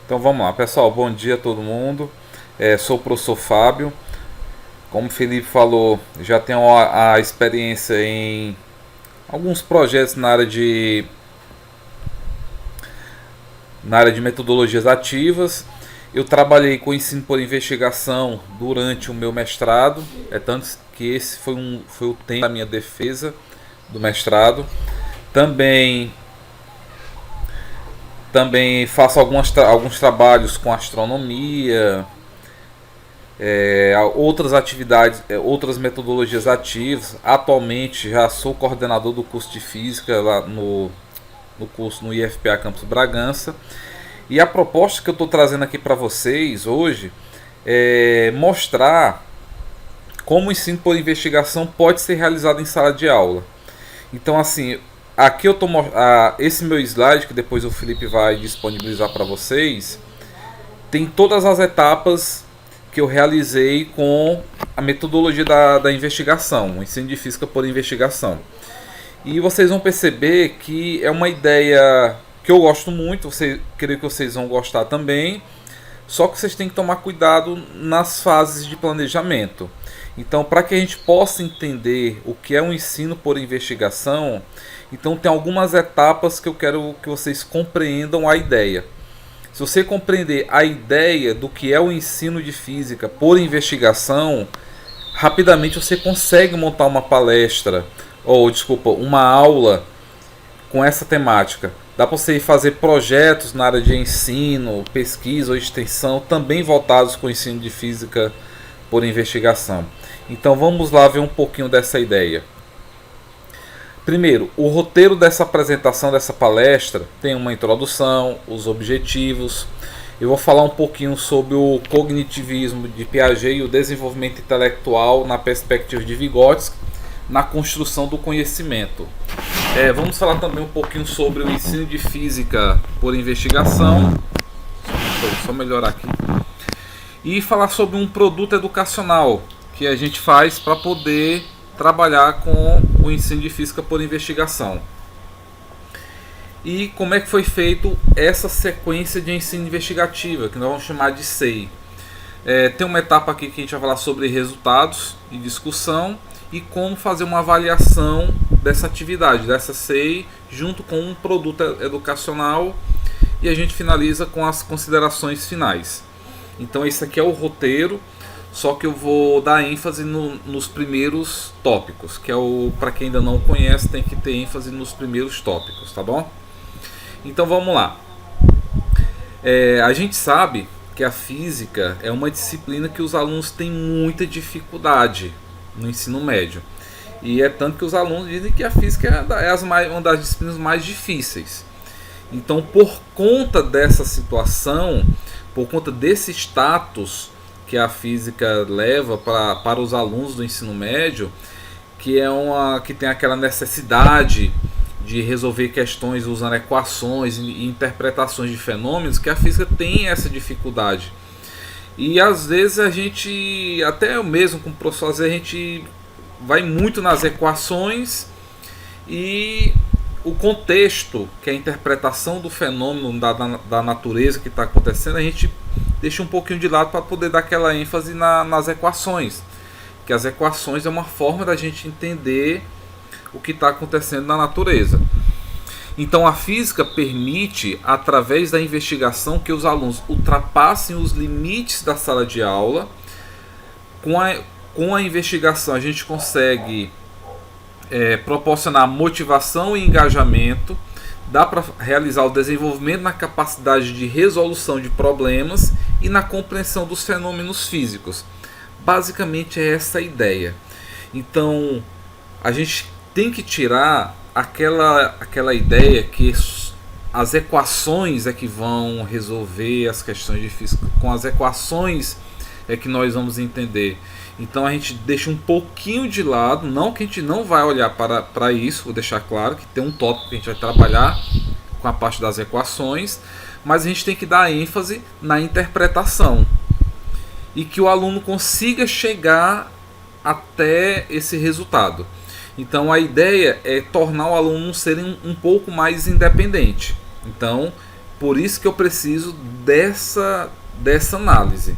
Então vamos lá, pessoal. Bom dia a todo mundo. Sou o professor Fábio. Como o Felipe falou, já tenho a experiência em alguns projetos na área de metodologias ativas. Eu trabalhei com ensino por investigação durante o meu mestrado. É tanto que esse foi o tema da minha defesa do mestrado. Também Também faço alguns trabalhos com astronomia, outras atividades, outras metodologias ativas. Atualmente já sou coordenador do curso de Física lá no curso no IFPA Campus Bragança. E a proposta que eu estou trazendo aqui para vocês hoje é mostrar como o ensino por investigação pode ser realizado em sala de aula. Então, assim, aqui eu tô esse meu slide que depois o Felipe vai disponibilizar para vocês, tem todas as etapas que eu realizei com a metodologia da investigação, o ensino de física por investigação. E vocês vão perceber que é uma ideia que eu gosto muito, creio que vocês vão gostar também. Só que vocês têm que tomar cuidado nas fases de planejamento. Então, para que a gente possa entender o que é um ensino por investigação, então tem algumas etapas que eu quero que vocês compreendam a ideia. Se você compreender a ideia do que é o ensino de física por investigação, rapidamente você consegue montar uma palestra, ou desculpa, uma aula com essa temática. Dá para você fazer projetos na área de ensino, pesquisa ou extensão, também voltados com o ensino de física por investigação. Então vamos lá ver um pouquinho dessa ideia. Primeiro, o roteiro dessa apresentação, dessa palestra, tem uma introdução, os objetivos. Eu vou falar um pouquinho sobre o cognitivismo de Piaget e o desenvolvimento intelectual na perspectiva de Vygotsky, na construção do conhecimento. Vamos falar também um pouquinho sobre o ensino de física por investigação. Só melhorar aqui. E falar sobre um produto educacional que a gente faz para poder trabalhar com o ensino de física por investigação. E como é que foi feito essa sequência de ensino investigativa, que nós vamos chamar de SEI. Tem uma etapa aqui que a gente vai falar sobre resultados e discussão e como fazer uma avaliação dessa atividade, dessa SEI, junto com um produto educacional, e a gente finaliza com as considerações finais. Então esse aqui é o roteiro, só que eu vou dar ênfase nos primeiros tópicos, que para quem ainda não conhece, tem que ter ênfase nos primeiros tópicos, tá bom? Então vamos lá. A gente sabe que a física é uma disciplina que os alunos têm muita dificuldade no ensino médio. E é tanto que os alunos dizem que a física é uma das disciplinas mais difíceis. Então, por conta dessa situação, por conta desse status que a física leva para os alunos do ensino médio, que tem aquela necessidade de resolver questões usando equações e interpretações de fenômenos, que a física tem essa dificuldade. E às vezes a gente, até mesmo com o professor, às vezes a gente vai muito nas equações e o contexto, que é a interpretação do fenômeno da natureza que está acontecendo, a gente deixa um pouquinho de lado para poder dar aquela ênfase nas equações. Que as equações é uma forma da gente entender o que está acontecendo na natureza. Então a física permite, através da investigação, que os alunos ultrapassem os limites da sala de aula. Com a investigação a gente consegue proporcionar motivação e engajamento, dá para realizar o desenvolvimento na capacidade de resolução de problemas e na compreensão dos fenômenos físicos. Basicamente é essa a ideia. Então a gente tem que tirar aquela ideia que as equações é que vão resolver as questões de física, com as equações é que nós vamos entender. Então a gente deixa um pouquinho de lado, não que a gente não vai olhar para isso, vou deixar claro que tem um tópico que a gente vai trabalhar com a parte das equações, mas a gente tem que dar ênfase na interpretação e que o aluno consiga chegar até esse resultado. Então a ideia é tornar o aluno um ser um pouco mais independente. Então Por isso que eu preciso dessa análise.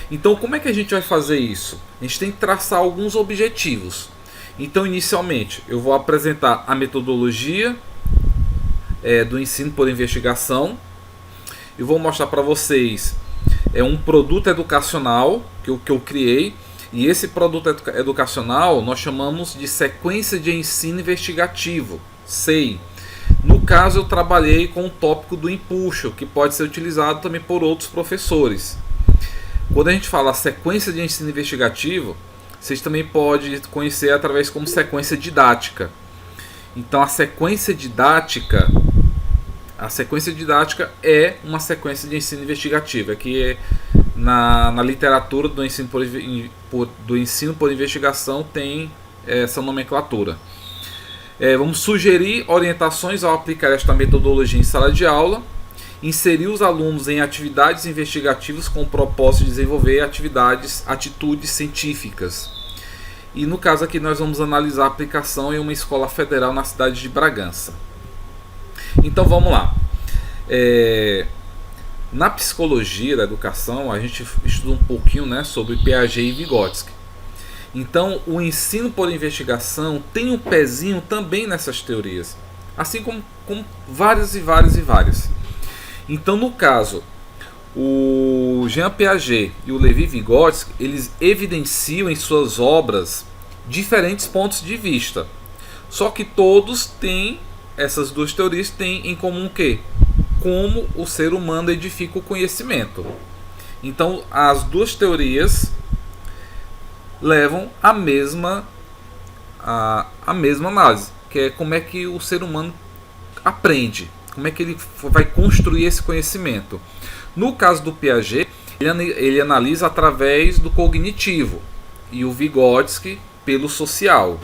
Então, como é que a gente vai fazer isso? A gente tem que traçar alguns objetivos. Então, inicialmente, eu vou apresentar a metodologia do ensino por investigação. Eu vou mostrar para vocês um produto educacional que eu criei. E esse produto educacional nós chamamos de sequência de ensino investigativo, SEI. No caso, eu trabalhei com o tópico do empuxo, que pode ser utilizado também por outros professores. Quando a gente fala sequência de ensino investigativo, vocês também podem conhecer através como sequência didática. Então, a sequência didática é uma sequência de ensino investigativo, que na literatura do ensino por investigação tem essa nomenclatura. Vamos sugerir orientações ao aplicar esta metodologia em sala de aula, inserir os alunos em atividades investigativas com o propósito de desenvolver atitudes científicas. E no caso aqui nós vamos analisar a aplicação em uma escola federal na cidade de Bragança. Então vamos lá. Na psicologia da educação a gente estuda um pouquinho, né, sobre Piaget e Vygotsky. Então o ensino por investigação tem um pezinho também nessas teorias, assim como várias. Então, no caso, o Jean Piaget e o Levi Vygotsky, eles evidenciam em suas obras diferentes pontos de vista. Só que essas duas teorias têm em comum o quê? Como o ser humano edifica o conhecimento. Então, as duas teorias levam à mesma análise, que é como é que o ser humano aprende, como é que ele vai construir esse conhecimento. No caso do Piaget, ele analisa através do cognitivo e o Vygotsky pelo social.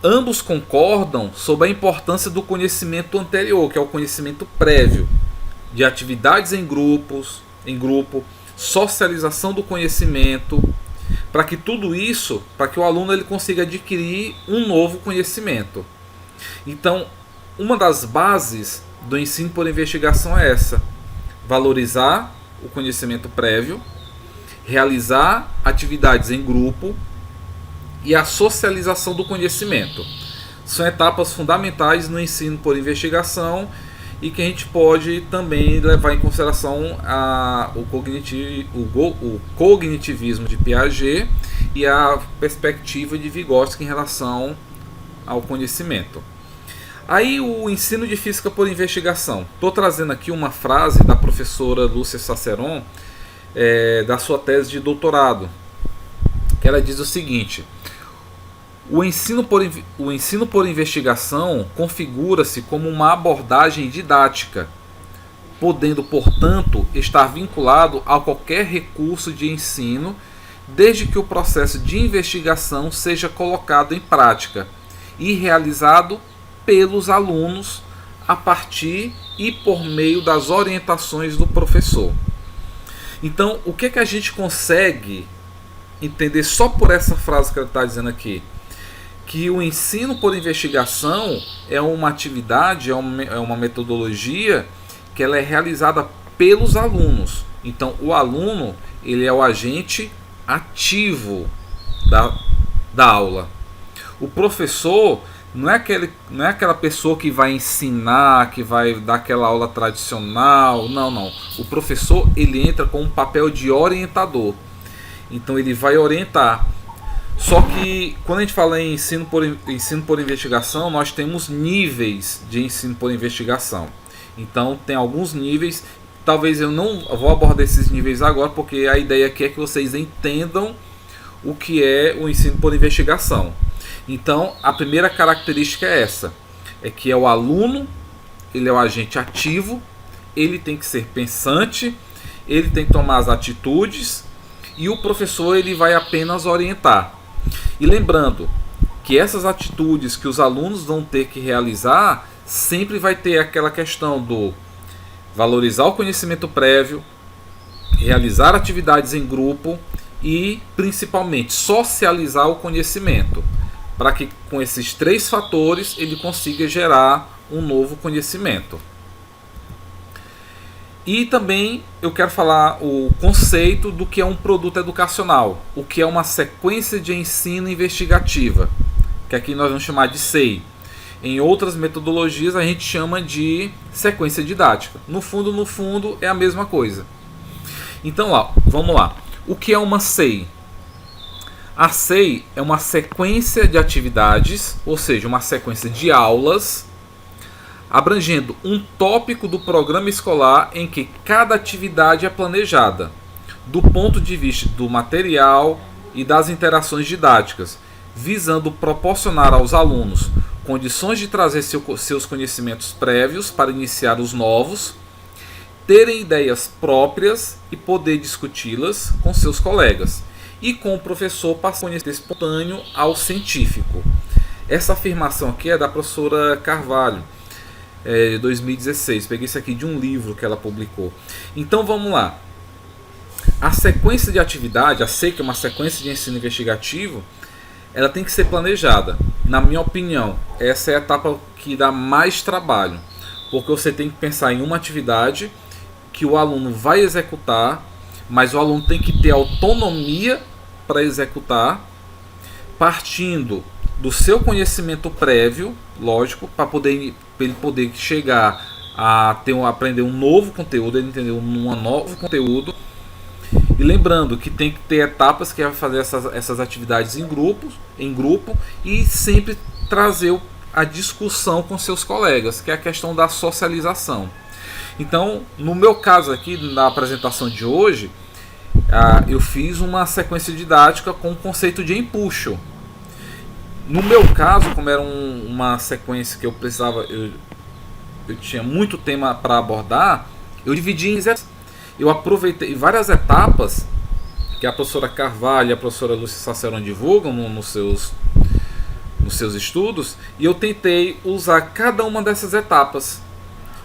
Ambos concordam sobre a importância do conhecimento anterior, que é o conhecimento prévio, de atividades em grupo, socialização do conhecimento, para que tudo isso, para que o aluno ele consiga adquirir um novo conhecimento. Então, uma das bases do ensino por investigação é essa: valorizar o conhecimento prévio, realizar atividades em grupo e a socialização do conhecimento. São etapas fundamentais no ensino por investigação e que a gente pode também levar em consideração o cognitivismo de Piaget e a perspectiva de Vygotsky em relação ao conhecimento. Aí o ensino de física por investigação. Estou trazendo aqui uma frase da professora Lúcia Saceron, da sua tese de doutorado, que ela diz o seguinte: o ensino por investigação configura-se como uma abordagem didática, podendo, portanto, estar vinculado a qualquer recurso de ensino, desde que o processo de investigação seja colocado em prática e realizado pelos alunos a partir e por meio das orientações do professor. Então, o que a gente consegue entender só por essa frase que ela está dizendo aqui? Que o ensino por investigação é uma atividade, é uma metodologia que ela é realizada pelos alunos. Então, o aluno ele é o agente ativo da aula. O professor não é aquela pessoa que vai ensinar, que vai dar aquela aula tradicional. Não. O professor ele entra com um papel de orientador. Então, ele vai orientar. Só que quando a gente fala em ensino por investigação, nós temos níveis de ensino por investigação. Então tem alguns níveis, talvez eu não vou abordar esses níveis agora, porque a ideia aqui é que vocês entendam o que é o ensino por investigação. Então a primeira característica é essa, é que o aluno, ele é o agente ativo, ele tem que ser pensante, ele tem que tomar as atitudes e o professor ele vai apenas orientar. E lembrando que essas atitudes que os alunos vão ter que realizar sempre vai ter aquela questão do valorizar o conhecimento prévio, realizar atividades em grupo e principalmente socializar o conhecimento, para que com esses três fatores ele consiga gerar um novo conhecimento. E também eu quero falar o conceito do que é um produto educacional, o que é uma sequência de ensino investigativa, que aqui nós vamos chamar de SEI. Em outras metodologias a gente chama de sequência didática. No fundo é a mesma coisa. Então vamos lá. O que é uma SEI? A SEI é uma sequência de atividades, ou seja, uma sequência de aulas, abrangendo um tópico do programa escolar em que cada atividade é planejada, do ponto de vista do material e das interações didáticas, visando proporcionar aos alunos condições de trazer seus conhecimentos prévios para iniciar os novos, terem ideias próprias e poder discuti-las com seus colegas, e com o professor passar conhecimento espontâneo ao científico. Essa afirmação aqui é da professora Carvalho, de 2016. Peguei isso aqui de um livro que ela publicou. Então vamos lá. A sequência de atividade, a SEI, que é uma sequência de ensino investigativo, ela tem que ser planejada. Na minha opinião, essa é a etapa que dá mais trabalho, porque você tem que pensar em uma atividade que o aluno vai executar, mas o aluno tem que ter autonomia para executar, partindo do seu conhecimento prévio, lógico, para ele poder chegar a aprender um novo conteúdo, ele entender um novo conteúdo. E lembrando que tem que ter etapas que vai fazer essas atividades em grupo e sempre trazer a discussão com seus colegas, que é a questão da socialização. Então, no meu caso aqui, na apresentação de hoje, eu fiz uma sequência didática com o conceito de empuxo. No meu caso, como era uma sequência que eu precisava, eu tinha muito tema para abordar, eu dividi em etapas. Eu aproveitei várias etapas que a professora Carvalho e a professora Lúcia Saceron divulgam nos seus estudos, e eu tentei usar cada uma dessas etapas.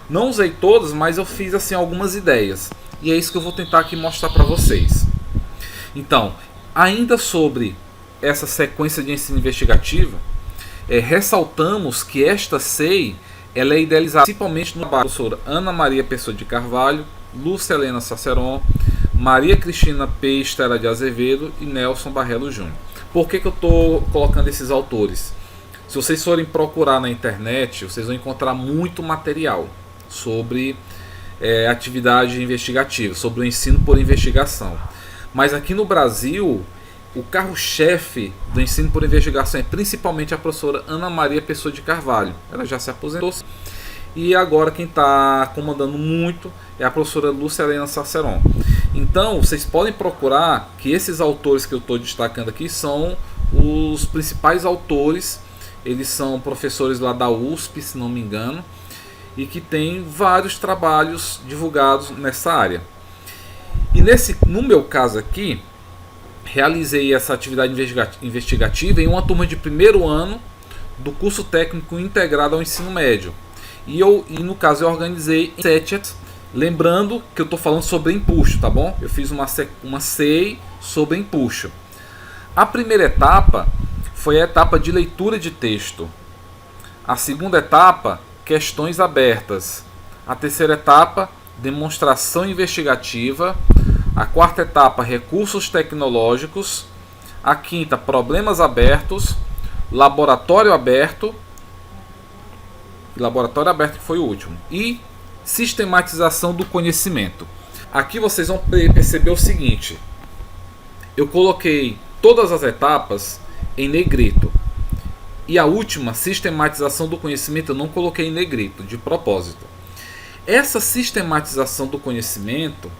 Não usei todas, mas eu fiz assim algumas ideias. E é isso que eu vou tentar aqui mostrar para vocês. Então, ainda sobre essa sequência de ensino investigativo, ressaltamos que esta SEI ela é idealizada principalmente no trabalho da professora Ana Maria Pessoa de Carvalho, Lúcia Helena Saceron, Maria Cristina P. Estela de Azevedo e Nelson Barrelo Júnior. Por que eu estou colocando esses autores? Se vocês forem procurar na internet, vocês vão encontrar muito material sobre atividade investigativa, sobre o ensino por investigação. Mas aqui no Brasil, o carro-chefe do ensino por investigação é principalmente a professora Ana Maria Pessoa de Carvalho. Ela já se aposentou e agora quem está comandando muito é a professora Lúcia Helena Saceron. Então vocês podem procurar que esses autores que eu estou destacando aqui são os principais autores. Eles são professores lá da USP, se não me engano, e que tem vários trabalhos divulgados nessa área. E no meu caso aqui, realizei essa atividade investigativa em uma turma de primeiro ano do curso técnico integrado ao ensino médio. E no caso eu organizei em 7, lembrando que eu estou falando sobre empuxo, tá bom? Eu fiz uma SEI sobre empuxo. A primeira etapa foi a etapa de leitura de texto. A segunda etapa, questões abertas. A terceira etapa, demonstração investigativa. A quarta etapa, recursos tecnológicos. A quinta, problemas abertos. Laboratório aberto. Laboratório aberto que foi o último. E sistematização do conhecimento. Aqui vocês vão perceber o seguinte. Eu coloquei todas as etapas em negrito. E a última, sistematização do conhecimento, eu não coloquei em negrito, de propósito. Essa sistematização do conhecimento,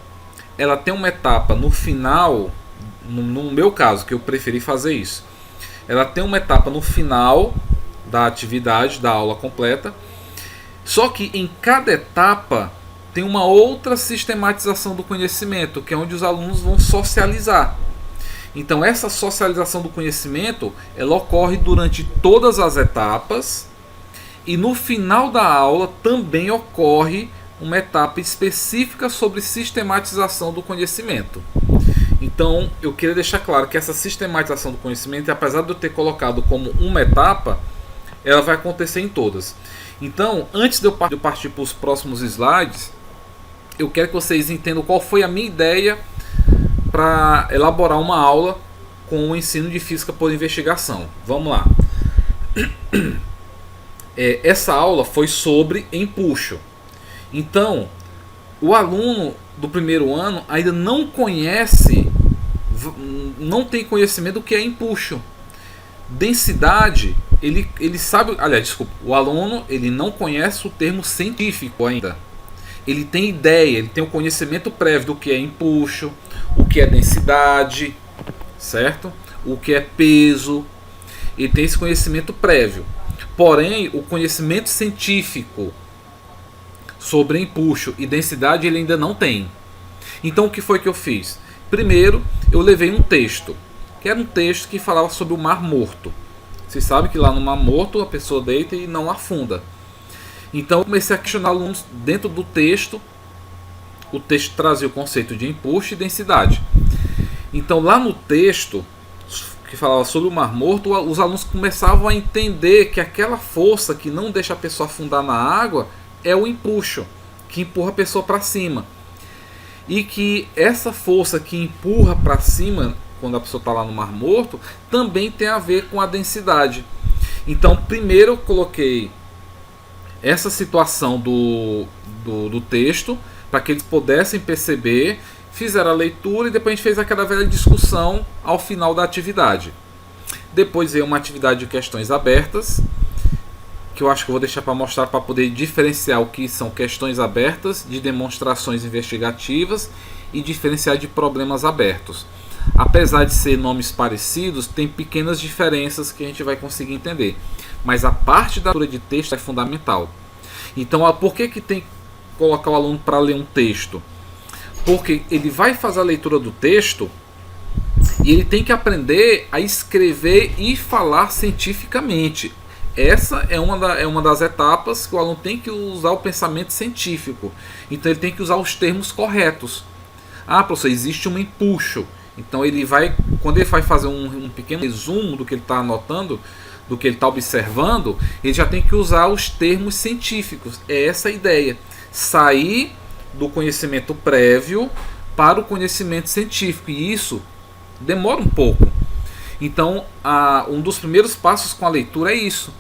ela tem uma etapa no final, no meu caso, que eu preferi fazer isso. Ela tem uma etapa no final da atividade, da aula completa. Só que em cada etapa tem uma outra sistematização do conhecimento, que é onde os alunos vão socializar. Então essa socialização do conhecimento, ela ocorre durante todas as etapas, e no final da aula também ocorre uma etapa específica sobre sistematização do conhecimento. Então eu queria deixar claro que essa sistematização do conhecimento, apesar de eu ter colocado como uma etapa, ela vai acontecer em todas. Então, antes de eu partir para os próximos slides, eu quero que vocês entendam qual foi a minha ideia para elaborar uma aula com o ensino de física por investigação. Vamos lá. Essa aula foi sobre empuxo. Então, o aluno do primeiro ano ainda não conhece, não tem conhecimento do que é empuxo. Densidade, ele sabe, aliás, desculpa, o aluno ele não conhece o termo científico ainda. Ele tem ideia, ele tem o conhecimento prévio do que é empuxo, o que é densidade, certo? O que é peso. Ele tem esse conhecimento prévio. Porém, o conhecimento científico sobre empuxo e densidade ele ainda não tem. Então o que foi que eu fiz? Primeiro, eu levei um texto, que era um texto que falava sobre o Mar Morto. Vocês sabem que lá no Mar Morto a pessoa deita e não afunda. Então eu comecei a questionar alunos dentro do texto. O texto trazia o conceito de empuxo e densidade. Então lá no texto que falava sobre o Mar Morto, os alunos começavam a entender que aquela força que não deixa a pessoa afundar na água é o empuxo, que empurra a pessoa para cima. E que essa força que empurra para cima, quando a pessoa está lá no Mar Morto, também tem a ver com a densidade. Então, primeiro eu coloquei essa situação do texto, para que eles pudessem perceber, fizeram a leitura e depois a gente fez aquela velha discussão ao final da atividade. Depois veio uma atividade de questões abertas, que eu acho que eu vou deixar para mostrar para poder diferenciar o que são questões abertas de demonstrações investigativas e diferenciar de problemas abertos. Apesar de ser nomes parecidos, tem pequenas diferenças que a gente vai conseguir entender. Mas a parte da leitura de texto é fundamental. Então, por que tem que colocar o aluno para ler um texto? Porque ele vai fazer a leitura do texto e ele tem que aprender a escrever e falar cientificamente. Essa é uma das etapas que o aluno tem que usar o pensamento científico. Então ele tem que usar os termos corretos. Ah, professor, existe um empuxo. Então ele vai, quando ele vai fazer um pequeno resumo do que ele está anotando, do que ele está observando, ele já tem que usar os termos científicos. É essa a ideia. Sair do conhecimento prévio para o conhecimento científico. E isso demora um pouco. Então, um dos primeiros passos com a leitura é isso.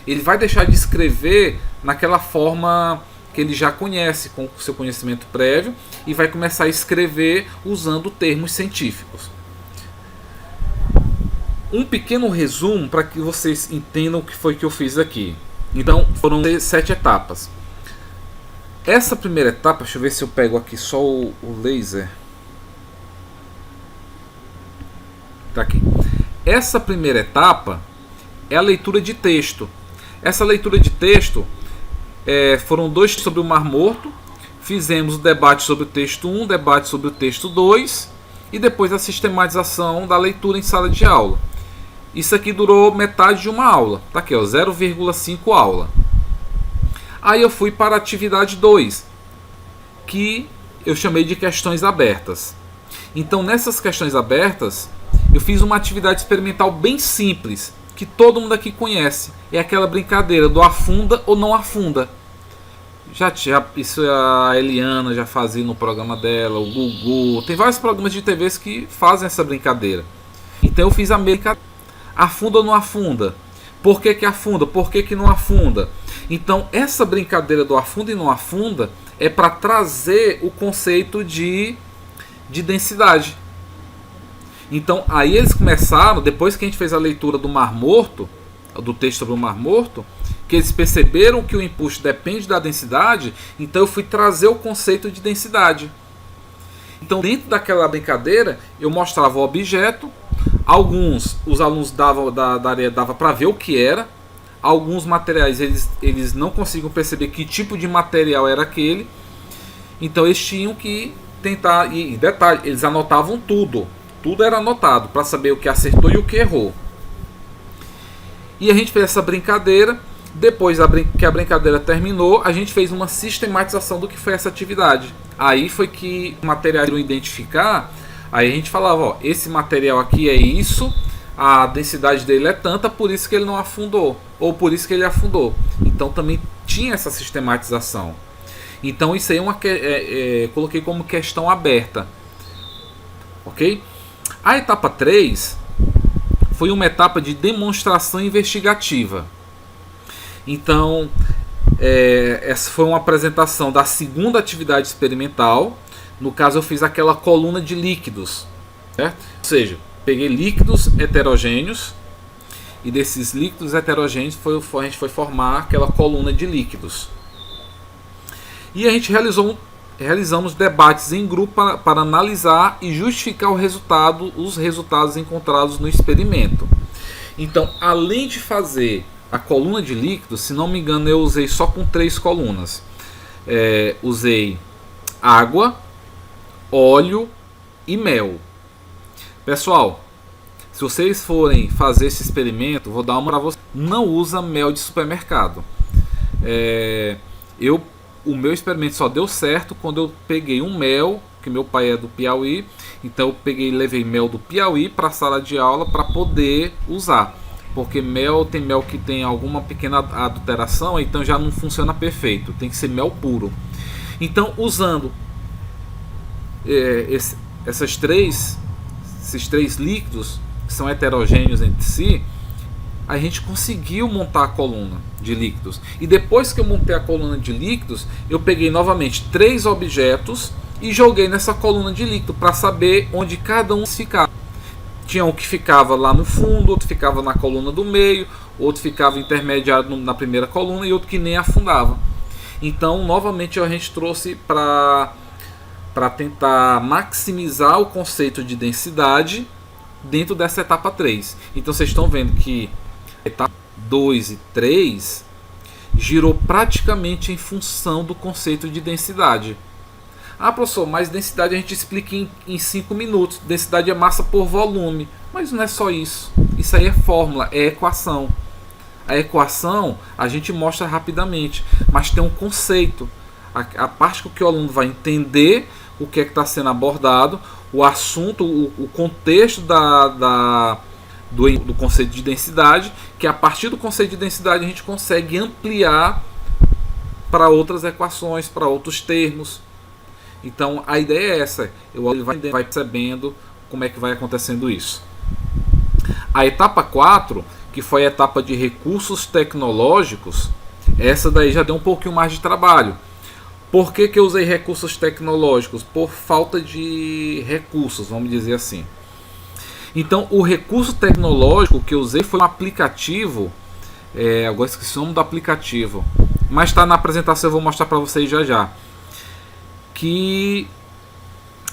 Ele vai deixar de escrever naquela forma que ele já conhece, com o seu conhecimento prévio, e vai começar a escrever usando termos científicos. Um pequeno resumo para que vocês entendam o que foi que eu fiz aqui. Então, foram 7 etapas. Essa primeira etapa, deixa eu ver se eu pego aqui só o laser. Tá aqui. Essa primeira etapa é a leitura de texto. Essa leitura de texto foram 2 sobre o Mar Morto. Fizemos o debate sobre o texto 1, debate sobre o texto 2 e depois a sistematização da leitura em sala de aula. Isso aqui durou metade de uma aula. Tá aqui, ó, 0,5 aula. Aí eu fui para a atividade 2, que eu chamei de questões abertas. Então, nessas questões abertas, eu fiz uma atividade experimental bem simples, que todo mundo aqui conhece. É aquela brincadeira do afunda ou não afunda. Isso a Eliana já fazia no programa dela, o Gugu. Tem vários programas de TVs que fazem essa brincadeira. Então eu fiz a brincadeira. Afunda ou não afunda? Por que afunda? Por que não afunda? Então, essa brincadeira do afunda e não afunda é para trazer o conceito de densidade. Então, aí eles começaram, depois que a gente fez a leitura do Mar Morto, do texto sobre o Mar Morto, que eles perceberam que o empuxo depende da densidade, então eu fui trazer o conceito de densidade. Então, dentro daquela brincadeira, eu mostrava o objeto, os alunos da área dava para ver o que era. Alguns materiais eles não conseguiam perceber que tipo de material era aquele. Então eles tinham que tentar. E detalhe, eles anotavam tudo. Tudo era anotado para saber o que acertou e o que errou. E a gente fez essa brincadeira. Depois que a brincadeira terminou, a gente fez uma sistematização do que foi essa atividade. Aí foi que o material iam identificar. Aí a gente falava, ó, esse material aqui é isso, a densidade dele é tanta, por isso que ele não afundou, ou por isso que ele afundou. Então também tinha essa sistematização. Então isso aí coloquei como questão aberta, ok? A etapa 3 foi uma etapa de demonstração investigativa. Então, essa foi uma apresentação da segunda atividade experimental. No caso, eu fiz aquela coluna de líquidos, certo? Ou seja, peguei líquidos heterogêneos e desses líquidos heterogêneos a gente foi formar aquela coluna de líquidos. E a gente realizamos debates em grupo para analisar e justificar os resultados encontrados no experimento. Então, além de fazer a coluna de líquidos, se não me engano, eu usei só com 3 colunas. Usei água, óleo e mel. Pessoal, se vocês forem fazer esse experimento, vou dar uma para vocês. Não usa mel de supermercado. O meu experimento só deu certo quando eu peguei um mel, que meu pai é do Piauí, então eu levei mel do Piauí para a sala de aula para poder usar, porque tem mel que tem alguma pequena adulteração, então já não funciona perfeito, tem que ser mel puro. Então, usando esses três líquidos que são heterogêneos entre si, a gente conseguiu montar a coluna de líquidos. E depois que eu montei a coluna de líquidos, eu peguei novamente 3 objetos e joguei nessa coluna de líquido para saber onde cada um ficava. Tinha um que ficava lá no fundo, outro ficava na coluna do meio, outro ficava intermediário na primeira coluna e outro que nem afundava. Então, novamente, a gente trouxe para tentar maximizar o conceito de densidade dentro dessa etapa 3. Então, vocês estão vendo que etapa 2 e 3 girou praticamente em função do conceito de densidade. Ah, professor, mas densidade a gente explica em 5 minutos. Densidade é massa por volume. Mas não é só isso. Isso aí é fórmula, é equação. A equação a gente mostra rapidamente, mas tem um conceito. A parte que o aluno vai entender o que é que está sendo abordado, o assunto, o contexto do conceito de densidade, que a partir do conceito de densidade a gente consegue ampliar para outras equações, para outros termos. Então a ideia é essa, ele vai percebendo como é que vai acontecendo isso. A etapa 4, que foi a etapa de recursos tecnológicos, essa daí já deu um pouquinho mais de trabalho. Por que eu usei recursos tecnológicos? Por falta de recursos, vamos dizer assim. Então, o recurso tecnológico que eu usei foi um aplicativo. Agora esqueci o nome do aplicativo, mas está na apresentação, eu vou mostrar para vocês já. Que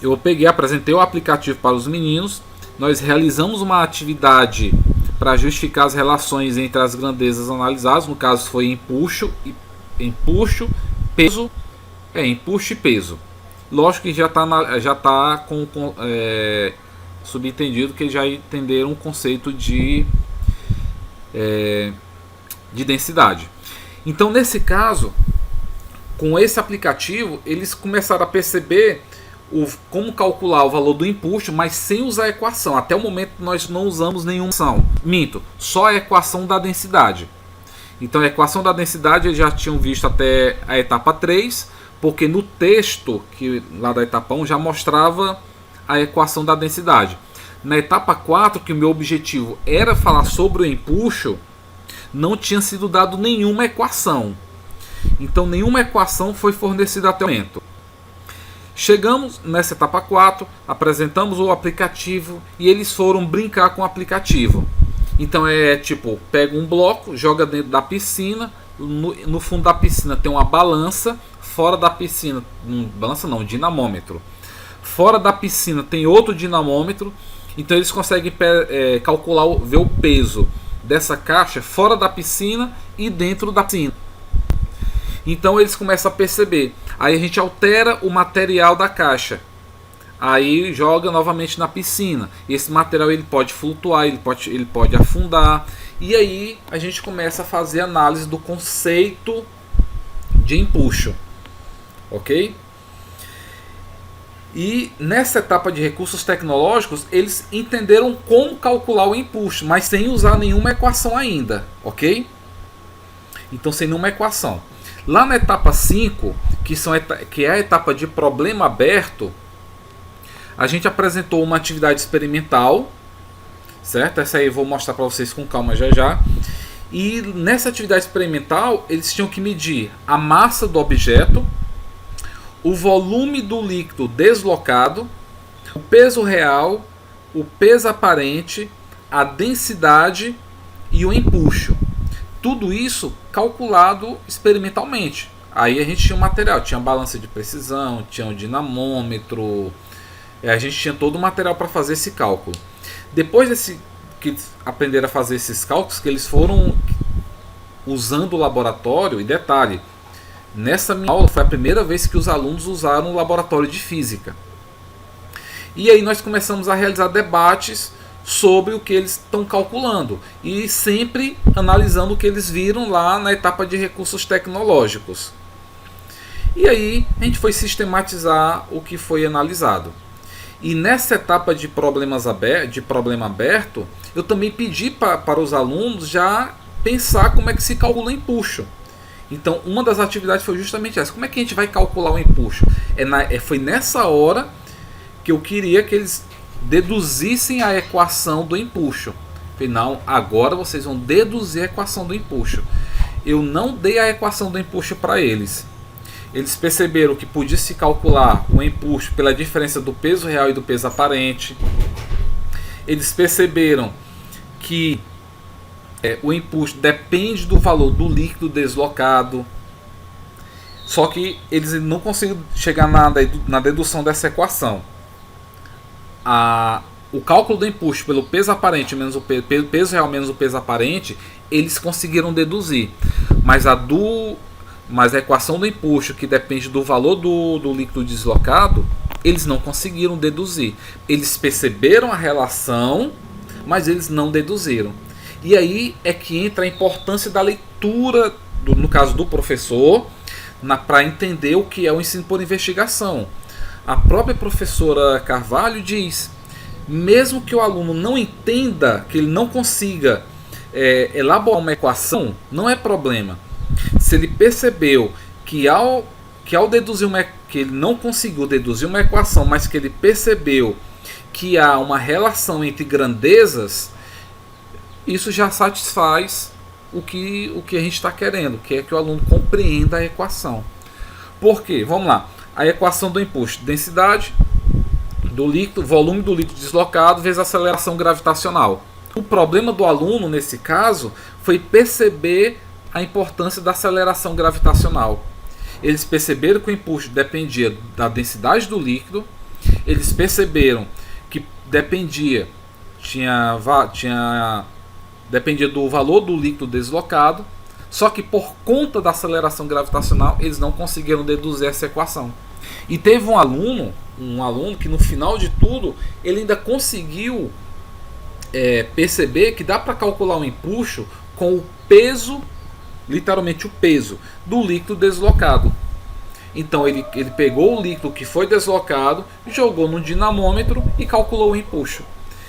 eu apresentei o aplicativo para os meninos. Nós realizamos uma atividade para justificar as relações entre as grandezas analisadas. No caso, foi empuxo, peso. Empuxo e peso. Lógico que já está subentendido que já entenderam o conceito de densidade. Então, nesse caso, com esse aplicativo, eles começaram a perceber como calcular o valor do empuxo, mas sem usar a equação. Até o momento nós não usamos nenhuma equação. Só a equação da densidade. Então a equação da densidade eles já tinham visto até a etapa 3, porque no texto lá da etapa 1 já mostrava a equação da densidade. Na etapa 4, que o meu objetivo era falar sobre o empuxo, não tinha sido dado nenhuma equação. Então nenhuma equação foi fornecida até o momento. Chegamos nessa etapa 4, apresentamos o aplicativo e eles foram brincar com o aplicativo. Então pega um bloco, joga dentro da piscina, no fundo da piscina tem uma balança, fora da piscina, dinamômetro. Fora da piscina tem outro dinamômetro, então eles conseguem calcular, ver o peso dessa caixa fora da piscina e dentro da piscina. Então eles começam a perceber. Aí a gente altera o material da caixa. Aí joga novamente na piscina. Esse material ele pode flutuar, ele pode afundar. E aí a gente começa a fazer análise do conceito de empuxo. Ok? E nessa etapa de recursos tecnológicos, eles entenderam como calcular o empuxo, mas sem usar nenhuma equação ainda. Ok? Então sem nenhuma equação. Lá na etapa 5, que é a etapa de problema aberto, a gente apresentou uma atividade experimental, certo? Essa aí eu vou mostrar para vocês com calma já já. E nessa atividade experimental, eles tinham que medir a massa do objeto, o volume do líquido deslocado, o peso real, o peso aparente, a densidade e o empuxo. Tudo isso calculado experimentalmente. Aí a gente tinha um material, tinha balança de precisão, tinha um dinamômetro, a gente tinha todo o material para fazer esse cálculo. Depois que aprenderam a fazer esses cálculos, que eles foram usando o laboratório, e detalhe, nessa minha aula foi a primeira vez que os alunos usaram o laboratório de física. E aí nós começamos a realizar debates sobre o que eles estão calculando e sempre analisando o que eles viram lá na etapa de recursos tecnológicos. E aí a gente foi sistematizar o que foi analisado. E nessa etapa de problema aberto, eu também pedi para os alunos já pensar como é que se calcula o empuxo. Então uma das atividades foi justamente essa. Como é que a gente vai calcular o empuxo? Foi nessa hora que eu queria que eles deduzissem a equação do empuxo. Afinal, agora vocês vão deduzir a equação do empuxo. Eu não dei a equação do empuxo para eles. Eles perceberam que podia se calcular o empuxo pela diferença do peso real e do peso aparente. Eles perceberam que o empuxo depende do valor do líquido deslocado. Só que eles não conseguiram chegar na dedução dessa equação. O cálculo do empuxo pelo peso aparente menos o peso real menos o peso aparente, eles conseguiram deduzir. Mas a equação do empuxo, que depende do valor do líquido deslocado, eles não conseguiram deduzir. Eles perceberam a relação, mas eles não deduziram. E aí é que entra a importância da leitura, no caso do professor, para entender o que é o ensino por investigação. A própria professora Carvalho diz, mesmo que o aluno não entenda, que ele não consiga elaborar uma equação, não é problema. Se ele percebeu que ao deduzir que ele não conseguiu deduzir uma equação, mas que ele percebeu que há uma relação entre grandezas, isso já satisfaz o que a gente está querendo, que é que o aluno compreenda a equação. Por quê? Vamos lá. A equação do empuxo, densidade do líquido, volume do líquido deslocado vezes a aceleração gravitacional. O problema do aluno, nesse caso, foi perceber a importância da aceleração gravitacional. Eles perceberam que o empuxo dependia da densidade do líquido, eles perceberam que dependia do valor do líquido deslocado, só que por conta da aceleração gravitacional eles não conseguiram deduzir essa equação. E teve um aluno que no final de tudo ele ainda conseguiu perceber que dá para calcular o empuxo com o peso, literalmente o peso do líquido deslocado. Então ele pegou o líquido que foi deslocado, jogou no dinamômetro e calculou o empuxo.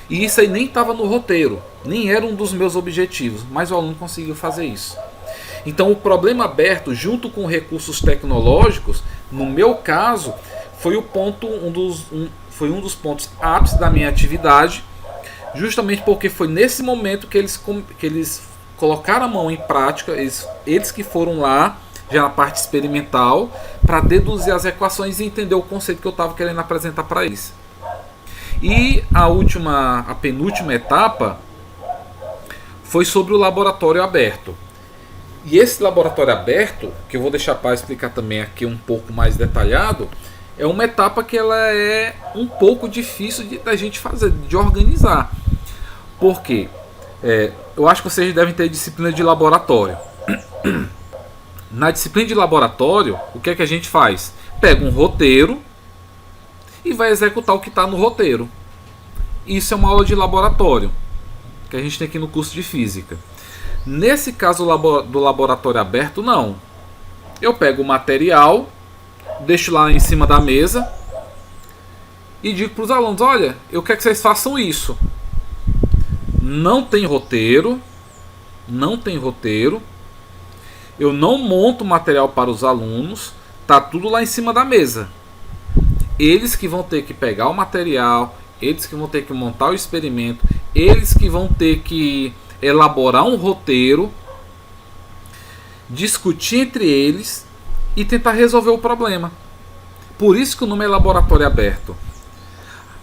E isso aí nem estava no roteiro, nem era um dos meus objetivos, mas o aluno conseguiu fazer isso. Então o problema aberto junto com recursos tecnológicos, no meu caso, foi um dos pontos ápices da minha atividade, justamente porque foi nesse momento que eles colocaram a mão em prática, eles que foram lá, já na parte experimental, para deduzir as equações e entender o conceito que eu estava querendo apresentar para eles. E a penúltima etapa foi sobre o laboratório aberto. E esse laboratório aberto, que eu vou deixar para explicar também aqui um pouco mais detalhado, é uma etapa que ela é um pouco difícil da gente fazer, de organizar. Por quê? Eu acho que vocês devem ter disciplina de laboratório. Na disciplina de laboratório, o que é que a gente faz? Pega um roteiro e vai executar o que está no roteiro. Isso é uma aula de laboratório que a gente tem aqui no curso de física. Nesse caso do laboratório aberto, não. Eu pego o material, deixo lá em cima da mesa e digo para os alunos: olha, eu quero que vocês façam isso. Não tem roteiro. Eu não monto material para os alunos, tá tudo lá em cima da mesa. Eles que vão ter que pegar o material, eles que vão ter que montar o experimento, eles que vão ter que elaborar um roteiro, discutir entre eles e tentar resolver o problema. Por isso que o nome é laboratório aberto.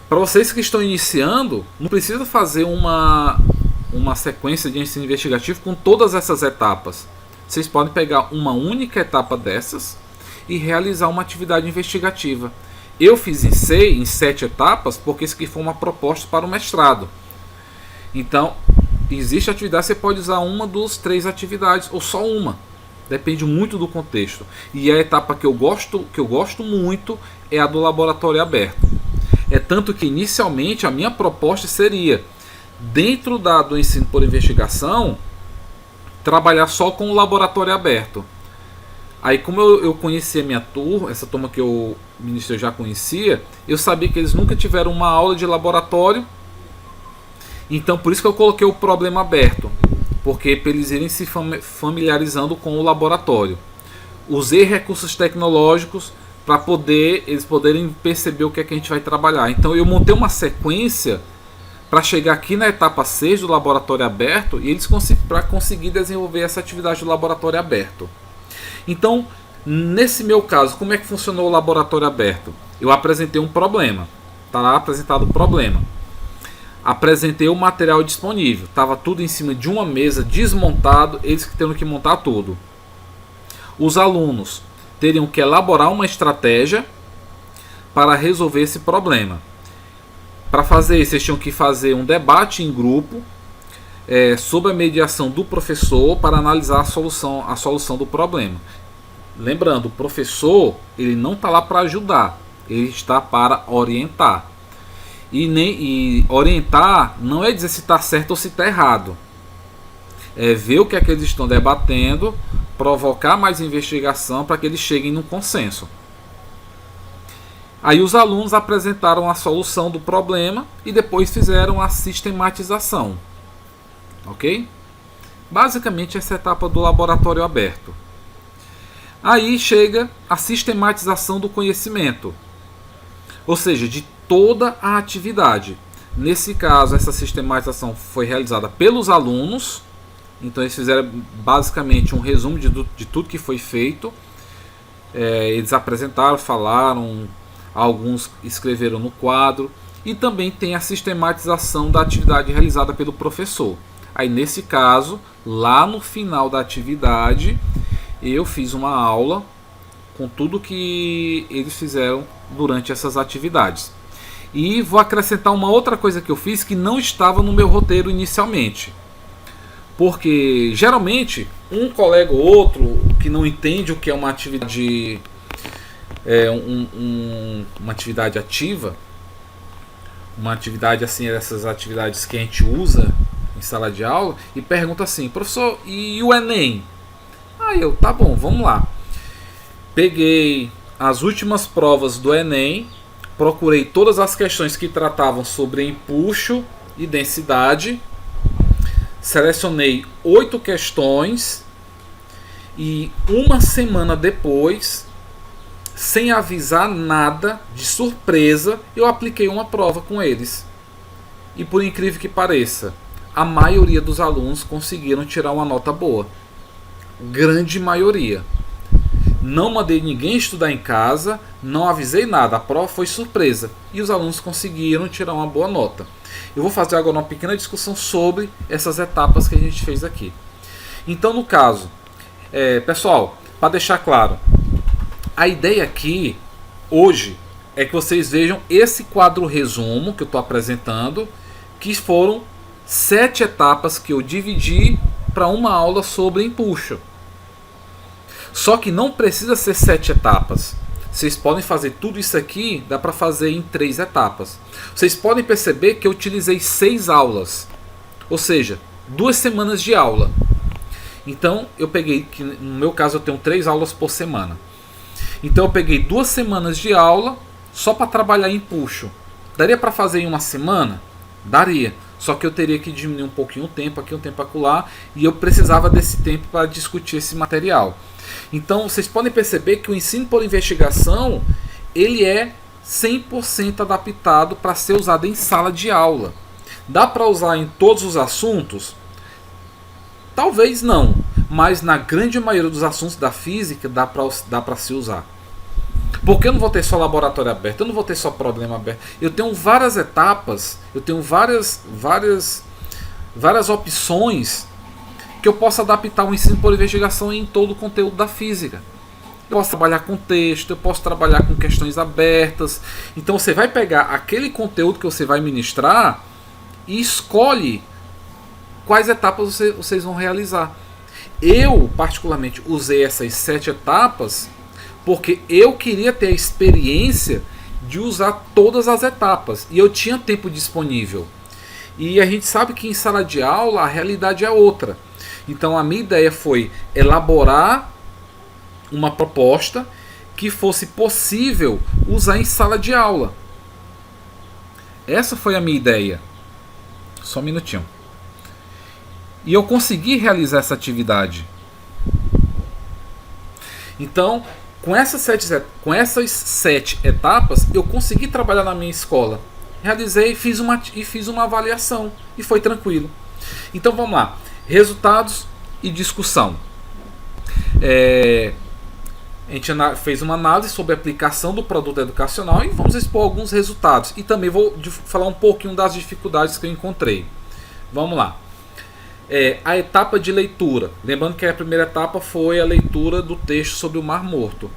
Para vocês que estão iniciando, não precisa fazer uma sequência de ensino investigativo com todas essas etapas. Vocês podem pegar uma única etapa dessas e realizar uma atividade investigativa. Eu fiz em 7 etapas, porque isso aqui foi uma proposta para o mestrado. Então, existe atividade, você pode usar uma das 3 atividades, ou só uma. Depende muito do contexto. E a etapa que eu gosto muito é a do laboratório aberto. É tanto que inicialmente a minha proposta seria, dentro do ensino por investigação, trabalhar só com o laboratório aberto. Aí, como eu conhecia a minha turma, essa turma que o ministro eu já conhecia, eu sabia que eles nunca tiveram uma aula de laboratório. Então, por isso que eu coloquei o problema aberto, porque para eles irem se familiarizando com o laboratório. Usei recursos tecnológicos para eles poderem perceber o que é que a gente vai trabalhar. Então, eu montei uma sequência para chegar aqui na etapa 6 do laboratório aberto e eles para conseguir desenvolver essa atividade do laboratório aberto. Então, nesse meu caso, como é que funcionou o laboratório aberto? Eu apresentei um problema. Está lá apresentado o problema. Apresentei o material disponível. Estava tudo em cima de uma mesa, desmontado, eles que teriam que montar tudo. Os alunos teriam que elaborar uma estratégia para resolver esse problema. Para fazer isso, eles tinham que fazer um debate em grupo sob a mediação do professor para analisar a solução do problema. Lembrando, o professor ele não está lá para ajudar, ele está para orientar. E orientar não é dizer se está certo ou se está errado. É ver o que é que eles estão debatendo, provocar mais investigação para que eles cheguem num consenso. Aí os alunos apresentaram a solução do problema e depois fizeram a sistematização. Ok? Basicamente essa é a etapa do laboratório aberto. Aí chega a sistematização do conhecimento, ou seja, de toda a atividade. Nesse caso, essa sistematização foi realizada pelos alunos. Então eles fizeram basicamente um resumo de tudo que foi feito. Eles apresentaram, falaram, alguns escreveram no quadro. E também tem a sistematização da atividade realizada pelo professor. Aí nesse caso, lá no final da atividade, eu fiz uma aula com tudo que eles fizeram durante essas atividades. E vou acrescentar uma outra coisa que eu fiz que não estava no meu roteiro inicialmente. Porque geralmente um colega ou outro que não entende o que é uma atividade uma atividade ativa, uma atividade assim, essas atividades que a gente usa em sala de aula, e pergunta assim: professor, e o Enem? Aí eu, tá bom, vamos lá. Peguei as últimas provas do Enem, procurei todas as questões que tratavam sobre empuxo e densidade, selecionei 8 questões e uma semana depois, sem avisar nada, de surpresa, eu apliquei uma prova com eles. E por incrível que pareça, a maioria dos alunos conseguiram tirar uma nota boa. Grande maioria. Não mandei ninguém estudar em casa, não avisei nada, a prova foi surpresa e os alunos conseguiram tirar uma boa nota. Eu vou fazer agora uma pequena discussão sobre essas etapas que a gente fez aqui. Então, no caso, pessoal, para deixar claro, a ideia aqui, hoje, é que vocês vejam esse quadro resumo que eu estou apresentando, que foram 7 etapas que eu dividi para uma aula sobre empuxo. Só que não precisa ser 7 etapas. Vocês podem fazer tudo isso aqui, dá para fazer em 3 etapas. Vocês podem perceber que eu utilizei 6 aulas. Ou seja, 2 semanas de aula. Então, eu peguei, que no meu caso eu tenho 3 aulas por semana. Então eu peguei 2 semanas de aula só para trabalhar empuxo. Daria para fazer em uma semana? Daria. Só que eu teria que diminuir um pouquinho o tempo aqui, um tempo acolá, e eu precisava desse tempo para discutir esse material. Então, vocês podem perceber que o ensino por investigação, ele é 100% adaptado para ser usado em sala de aula. Dá para usar em todos os assuntos? Talvez não, mas na grande maioria dos assuntos da física dá para se usar. Porque eu não vou ter só laboratório aberto, eu não vou ter só problema aberto. Eu tenho várias etapas, eu tenho várias opções que eu posso adaptar o ensino por investigação em todo o conteúdo da física. Eu posso trabalhar com texto, eu posso trabalhar com questões abertas. Então você vai pegar aquele conteúdo que você vai ministrar e escolhe quais etapas vocês vão realizar. Eu, particularmente, usei essas 7 etapas porque eu queria ter a experiência de usar todas as etapas. E eu tinha tempo disponível. E a gente sabe que em sala de aula a realidade é outra. Então a minha ideia foi elaborar uma proposta que fosse possível usar em sala de aula. Essa foi a minha ideia. Só um minutinho. E eu consegui realizar essa atividade. Então, com essas 7 etapas, eu consegui trabalhar na minha escola. Realizei e fiz uma avaliação. E foi tranquilo. Então vamos lá. Resultados e discussão. A gente fez uma análise sobre a aplicação do produto educacional e vamos expor alguns resultados. E também vou falar um pouquinho das dificuldades que eu encontrei. Vamos lá. A etapa de leitura. Lembrando que a primeira etapa foi a leitura do texto sobre o Mar Morto.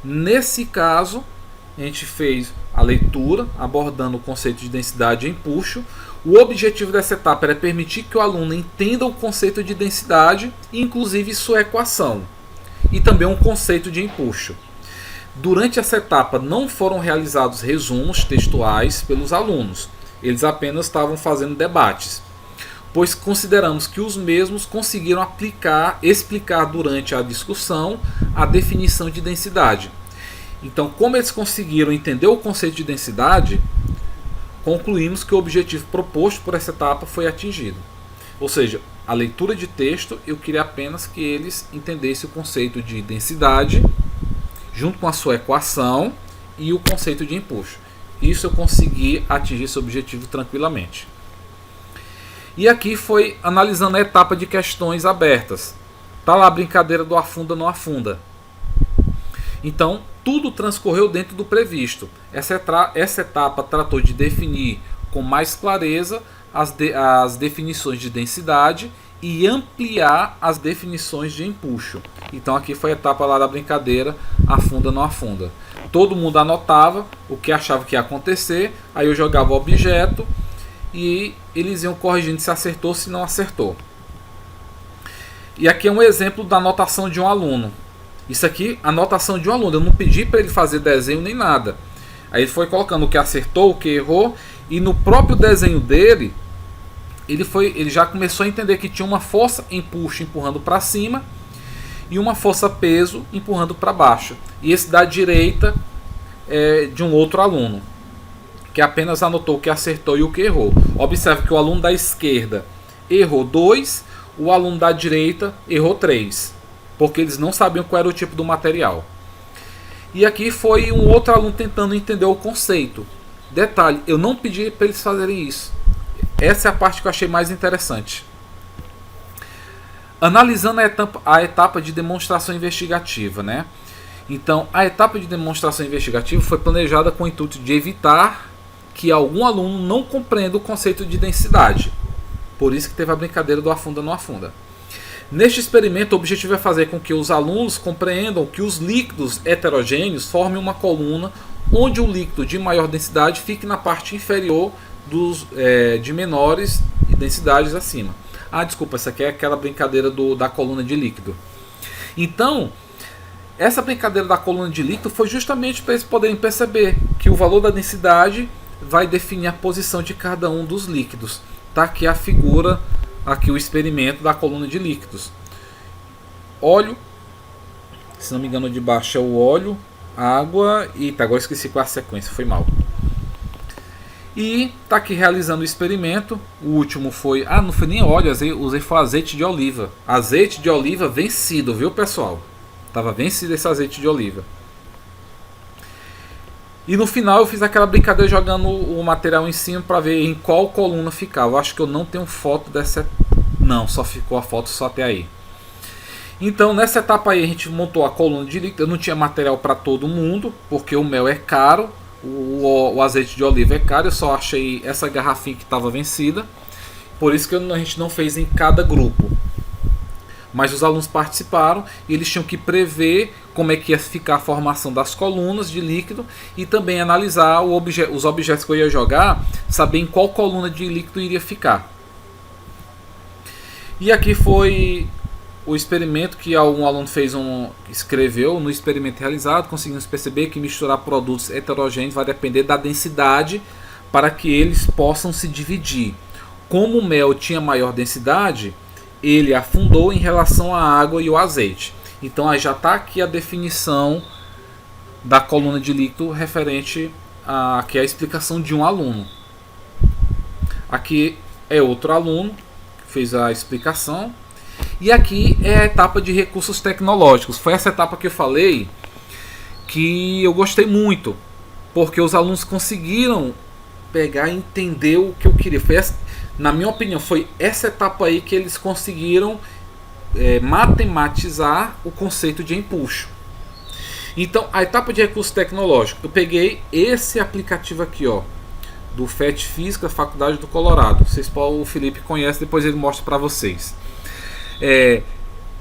Nesse caso, a gente fez a leitura abordando o conceito de densidade e empuxo. O objetivo dessa etapa era permitir que o aluno entenda o conceito de densidade, inclusive sua equação, e também um conceito de empuxo. Durante essa etapa não foram realizados resumos textuais pelos alunos, eles apenas estavam fazendo debates, pois consideramos que os mesmos conseguiram explicar durante a discussão a definição de densidade. Então, como eles conseguiram entender o conceito de densidade, concluímos que o objetivo proposto por essa etapa foi atingido. Ou seja, a leitura de texto, eu queria apenas que eles entendessem o conceito de densidade, junto com a sua equação e o conceito de empuxo. Isso eu consegui atingir esse objetivo tranquilamente. E aqui foi analisando a etapa de questões abertas. Tá lá a brincadeira do afunda não afunda. Então, tudo transcorreu dentro do previsto. Essa etapa tratou de definir com mais clareza as definições de densidade e ampliar as definições de empuxo. Então aqui foi a etapa lá da brincadeira, afunda não afunda. Todo mundo anotava o que achava que ia acontecer, aí eu jogava o objeto e eles iam corrigindo se acertou, se não acertou. E aqui é um exemplo da anotação de um aluno. Isso aqui, a anotação de um aluno. Eu não pedi para ele fazer desenho nem nada. Aí ele foi colocando o que acertou, o que errou. E no próprio desenho dele, ele já começou a entender que tinha uma força empuxo empurrando para cima e uma força peso empurrando para baixo. E esse da direita é de um outro aluno, que apenas anotou o que acertou e o que errou. Observe que o aluno da esquerda errou 2, o aluno da direita errou 3, porque eles não sabiam qual era o tipo do material. E aqui foi um outro aluno tentando entender o conceito. Detalhe, eu não pedi para eles fazerem isso. Essa é a parte que eu achei mais interessante. Analisando a etapa de demonstração investigativa, né? Então, a etapa de demonstração investigativa foi planejada com o intuito de evitar que algum aluno não compreenda o conceito de densidade. Por isso que teve a brincadeira do afunda não afunda. Neste experimento, o objetivo é fazer com que os alunos compreendam que os líquidos heterogêneos formem uma coluna onde o líquido de maior densidade fique na parte inferior de menores densidades acima. Ah, desculpa, essa aqui é aquela brincadeira da coluna de líquido. Então, essa brincadeira da coluna de líquido foi justamente para eles poderem perceber que o valor da densidade vai definir a posição de cada um dos líquidos. Tá aqui a figura, aqui o experimento da coluna de líquidos. Óleo, se não me engano, de baixo é o óleo, água e agora esqueci qual é a sequência, foi mal. E tá aqui realizando o experimento. O último foi, não foi nem óleo, usei foi azeite de oliva. Azeite de oliva vencido, viu, pessoal? Tava vencido esse azeite de oliva. E no final eu fiz aquela brincadeira jogando o material em cima para ver em qual coluna ficava. Eu acho que eu não tenho foto dessa. Não, só ficou a foto só até aí. Então nessa etapa aí a gente montou a coluna de líquido. Eu não tinha material para todo mundo, porque o mel é caro, o azeite de oliva é caro. Eu só achei essa garrafinha que estava vencida. Por isso que a gente não fez em cada grupo. Mas os alunos participaram e eles tinham que prever como é que ia ficar a formação das colunas de líquido e também analisar os objetos que eu ia jogar, saber em qual coluna de líquido iria ficar. E aqui foi o experimento que um aluno escreveu no experimento realizado. Conseguimos perceber que misturar produtos heterogêneos vai depender da densidade para que eles possam se dividir. Como o mel tinha maior densidade, ele afundou em relação à água e o azeite. Então aí já está aqui a definição da coluna de líquido referente a explicação de um aluno. Aqui é outro aluno que fez a explicação. E aqui é a etapa de recursos tecnológicos. Foi essa etapa que eu falei que eu gostei muito, porque os alunos conseguiram pegar e entender o que eu queria. Na minha opinião, foi essa etapa aí que eles conseguiram matematizar o conceito de empuxo. Então, a etapa de recurso tecnológico, eu peguei esse aplicativo aqui, ó, do FET Física, Faculdade do Colorado. O Felipe conhece, depois ele mostra para vocês.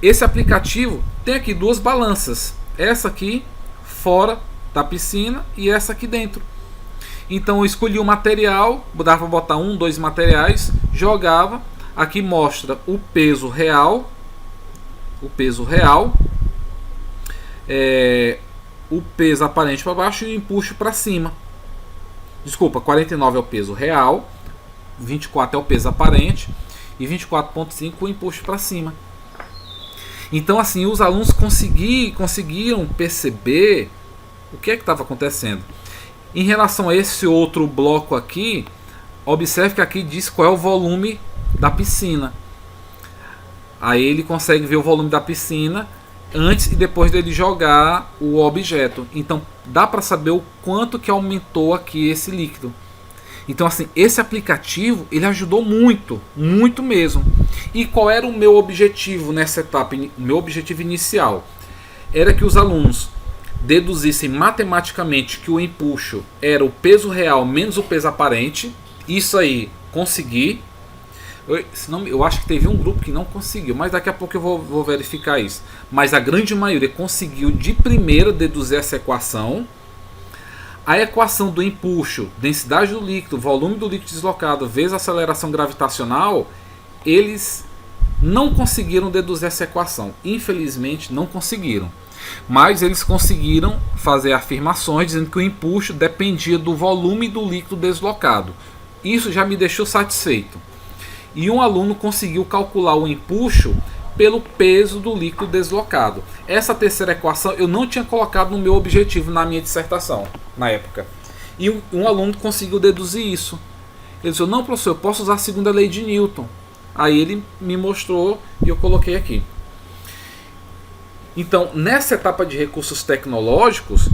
Esse aplicativo tem aqui duas balanças, essa aqui fora da piscina e essa aqui dentro. Então eu escolhi o material, dava para botar 2 materiais, jogava. Aqui mostra o peso real, o peso aparente para baixo e o empuxo para cima. Desculpa, 49 é o peso real, 24 é o peso aparente e 24,5 o empuxo para cima. Então assim, os alunos conseguiram perceber o que estava acontecendo. Em relação a esse outro bloco aqui, observe que aqui diz qual é o volume da piscina. Aí ele consegue ver o volume da piscina antes e depois dele jogar o objeto. Então dá para saber o quanto que aumentou aqui esse líquido. Então assim, esse aplicativo ele ajudou muito, muito mesmo. E qual era o meu objetivo nessa etapa? O meu objetivo inicial era que os alunos deduzissem matematicamente que o empuxo era o peso real menos o peso aparente. Isso aí consegui. Eu acho que teve um grupo que não conseguiu, mas daqui a pouco eu vou verificar isso. Mas a grande maioria conseguiu de primeira deduzir essa equação. A equação do empuxo, densidade do líquido, volume do líquido deslocado vezes aceleração gravitacional, eles não conseguiram deduzir essa equação. Infelizmente não conseguiram. Mas eles conseguiram fazer afirmações dizendo que o empuxo dependia do volume do líquido deslocado. Isso já me deixou satisfeito. E um aluno conseguiu calcular o empuxo pelo peso do líquido deslocado. Essa terceira equação eu não tinha colocado no meu objetivo na minha dissertação, na época. E um aluno conseguiu deduzir isso. Ele disse: não, professor, eu posso usar a segunda lei de Newton. Aí ele me mostrou e eu coloquei aqui. Então, nessa etapa de recursos tecnológicos,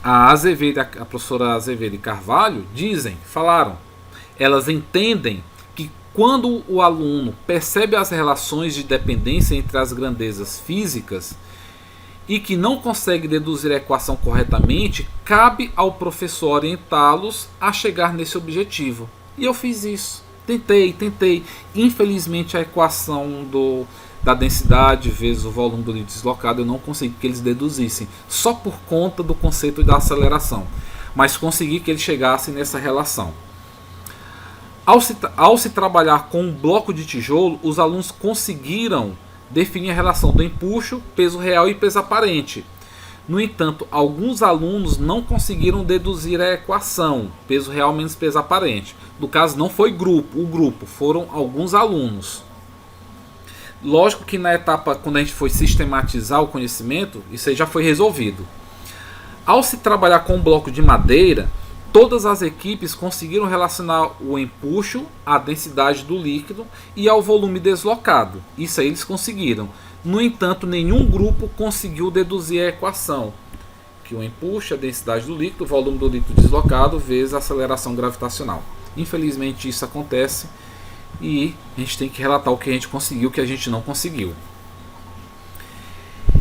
a professora Azevedo e Carvalho falaram, elas entendem que quando o aluno percebe as relações de dependência entre as grandezas físicas e que não consegue deduzir a equação corretamente, cabe ao professor orientá-los a chegar nesse objetivo. E eu fiz isso. Tentei. Infelizmente a equação da densidade vezes o volume do líquido deslocado eu não consegui que eles deduzissem, só por conta do conceito da aceleração, mas consegui que eles chegassem nessa relação. Ao se trabalhar com um bloco de tijolo, os alunos conseguiram definir a relação do empuxo, peso real e peso aparente. No entanto, alguns alunos não conseguiram deduzir a equação, peso real menos peso aparente. No caso, não foi o grupo, foram alguns alunos. Lógico que na etapa, quando a gente foi sistematizar o conhecimento, isso aí já foi resolvido. Ao se trabalhar com um bloco de madeira, Todas as equipes conseguiram relacionar o empuxo à densidade do líquido e ao volume deslocado. Isso aí eles conseguiram. No entanto, nenhum grupo conseguiu deduzir a equação, que o empuxo é a densidade do líquido, o volume do líquido deslocado, vezes a aceleração gravitacional. Infelizmente isso acontece e a gente tem que relatar o que a gente conseguiu, o que a gente não conseguiu.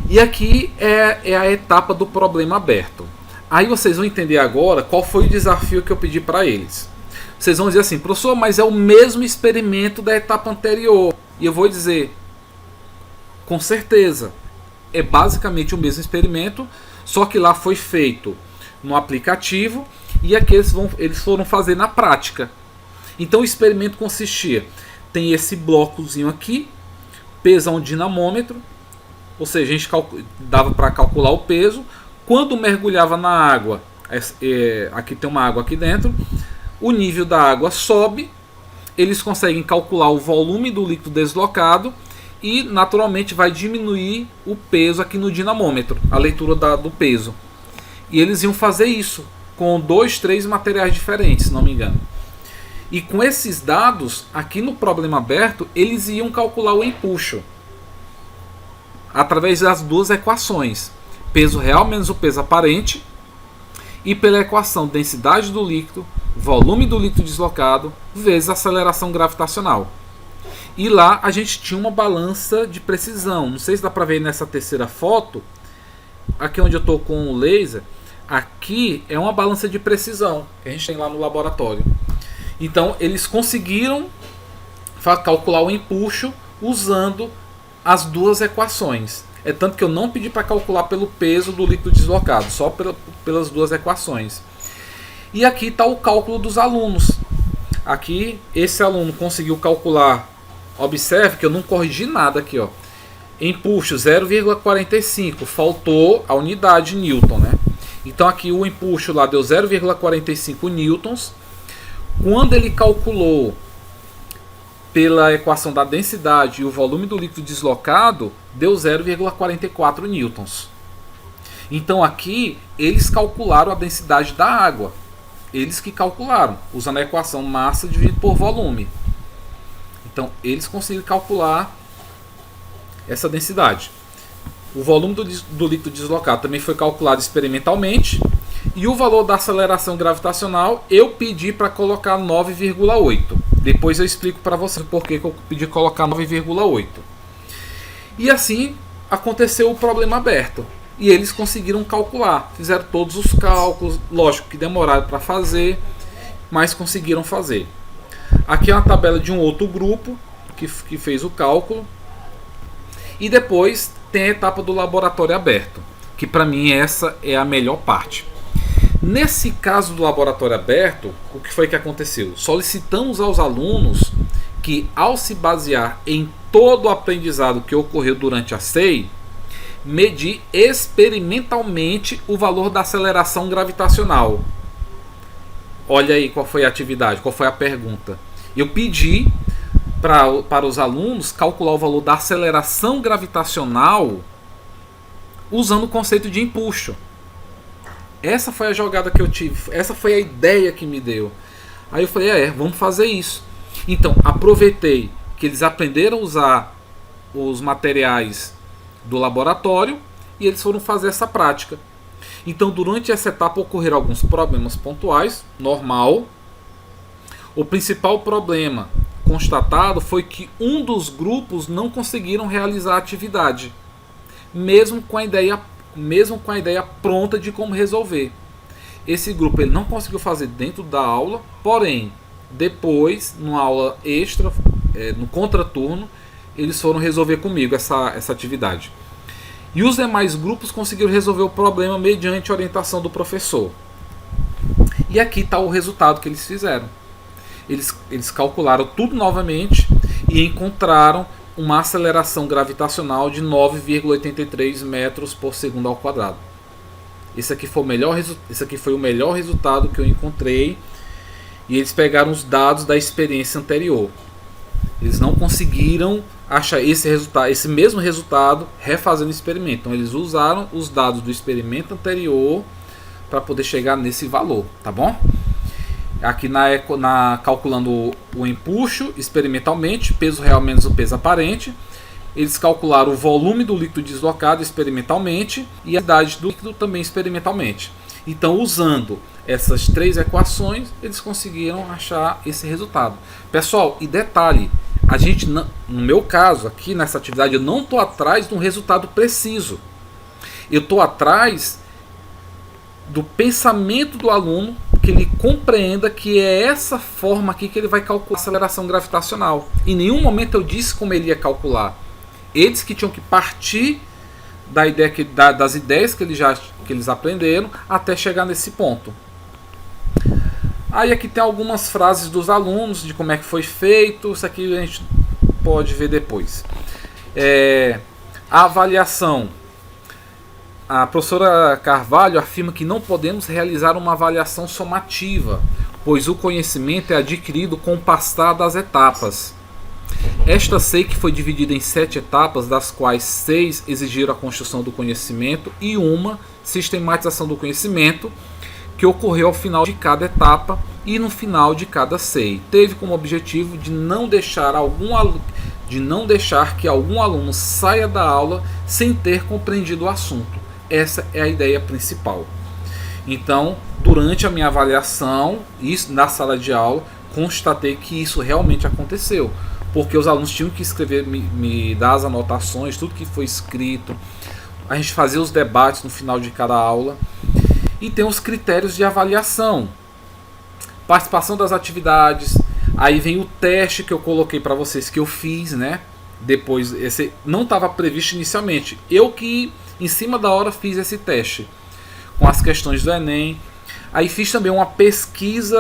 E aqui é a etapa do problema aberto. Aí vocês vão entender agora qual foi o desafio que eu pedi para eles. Vocês vão dizer assim, professor, mas é o mesmo experimento da etapa anterior. E eu vou dizer, com certeza, é basicamente o mesmo experimento, só que lá foi feito no aplicativo e aqui eles foram fazer na prática. Então o experimento consistia, tem esse blocozinho aqui, pesa um dinamômetro, ou seja, a gente dava para calcular o peso. Quando mergulhava na água, aqui tem uma água aqui dentro, o nível da água sobe, eles conseguem calcular o volume do líquido deslocado e naturalmente vai diminuir o peso aqui no dinamômetro, a leitura do peso. E eles iam fazer isso com 2, 3 materiais diferentes, se não me engano. E com esses dados, aqui no problema aberto, eles iam calcular o empuxo através das duas equações. Peso real menos o peso aparente, e pela equação densidade do líquido, volume do líquido deslocado, vezes aceleração gravitacional. E lá a gente tinha uma balança de precisão. Não sei se dá para ver nessa terceira foto, aqui onde eu estou com o laser, aqui é uma balança de precisão que a gente tem lá no laboratório. Então eles conseguiram calcular o empuxo usando as duas equações. É tanto que eu não pedi para calcular pelo peso do líquido deslocado, só pelas duas equações. E aqui está o cálculo dos alunos. Aqui, esse aluno conseguiu calcular, observe que eu não corrigi nada aqui, ó. Empuxo 0,45, faltou a unidade Newton, né? Então aqui o empuxo lá deu 0,45 newtons. Quando ele calculou pela equação da densidade e o volume do líquido deslocado, deu 0,44 newtons. Então aqui eles calcularam a densidade da água. Eles que calcularam, usando a equação massa dividido por volume. Então eles conseguiram calcular essa densidade. O volume do líquido deslocado também foi calculado experimentalmente. E o valor da aceleração gravitacional eu pedi para colocar 9,8. Depois eu explico para você por que eu pedi colocar 9,8. E assim aconteceu o problema aberto. E eles conseguiram calcular. Fizeram todos os cálculos. Lógico que demoraram para fazer, mas conseguiram fazer. Aqui é uma tabela de um outro grupo que fez o cálculo. E depois tem a etapa do laboratório aberto, que para mim essa é a melhor parte. Nesse caso do laboratório aberto, o que foi que aconteceu? Solicitamos aos alunos que, ao se basear em todo o aprendizado que ocorreu durante a SEI, medir experimentalmente o valor da aceleração gravitacional. Olha aí qual foi a atividade, qual foi a pergunta. Eu pedi para os alunos calcular o valor da aceleração gravitacional usando o conceito de empuxo. Essa foi a jogada que eu tive, essa foi a ideia que me deu. Aí eu falei, vamos fazer isso. Então, aproveitei que eles aprenderam a usar os materiais do laboratório e eles foram fazer essa prática. Então, durante essa etapa ocorreram alguns problemas pontuais, normal. O principal problema constatado foi que um dos grupos não conseguiram realizar a atividade, mesmo com a ideia pronta de como resolver. Esse grupo ele não conseguiu fazer dentro da aula, porém, depois, numa aula extra, no contraturno, eles foram resolver comigo essa atividade. E os demais grupos conseguiram resolver o problema mediante a orientação do professor. E aqui está o resultado que eles fizeram. Eles calcularam tudo novamente e encontraram uma aceleração gravitacional de 9,83 metros por segundo ao quadrado. Esse aqui foi o melhor resultado que eu encontrei. E eles pegaram os dados da experiência anterior. Eles não conseguiram achar esse mesmo resultado refazendo o experimento. Então eles usaram os dados do experimento anterior para poder chegar nesse valor, tá bom? Aqui calculando o empuxo experimentalmente, peso real menos o peso aparente, eles calcularam o volume do líquido deslocado experimentalmente e a idade do líquido também experimentalmente. Então, usando essas 3 equações, eles conseguiram achar esse resultado. Pessoal, e detalhe, a gente, no meu caso, aqui nessa atividade, eu não estou atrás de um resultado preciso. Eu estou atrás do pensamento do aluno, que ele compreenda que é essa forma aqui que ele vai calcular a aceleração gravitacional. Em nenhum momento eu disse como ele ia calcular. Eles que tinham que partir da ideia das ideias que eles aprenderam até chegar nesse ponto. Aí aqui tem algumas frases dos alunos de como é que foi feito. Isso aqui a gente pode ver depois. A avaliação. A professora Carvalho afirma que não podemos realizar uma avaliação somativa, pois o conhecimento é adquirido com o passar das etapas. Esta SEI que foi dividida em 7 etapas, das quais 6 exigiram a construção do conhecimento e uma sistematização do conhecimento, que ocorreu ao final de cada etapa e no final de cada SEI. Teve como objetivo de não deixar que algum aluno saia da aula sem ter compreendido o assunto. Essa é a ideia principal. Então, durante a minha avaliação, na sala de aula, constatei que isso realmente aconteceu. Porque os alunos tinham que escrever, me dar as anotações, tudo que foi escrito. A gente fazia os debates no final de cada aula. E tem os critérios de avaliação. Participação das atividades. Aí vem o teste que eu coloquei para vocês, que eu fiz, né? Depois, esse não estava previsto inicialmente. Eu que, em cima da hora, fiz esse teste. Com as questões do Enem. Aí fiz também uma pesquisa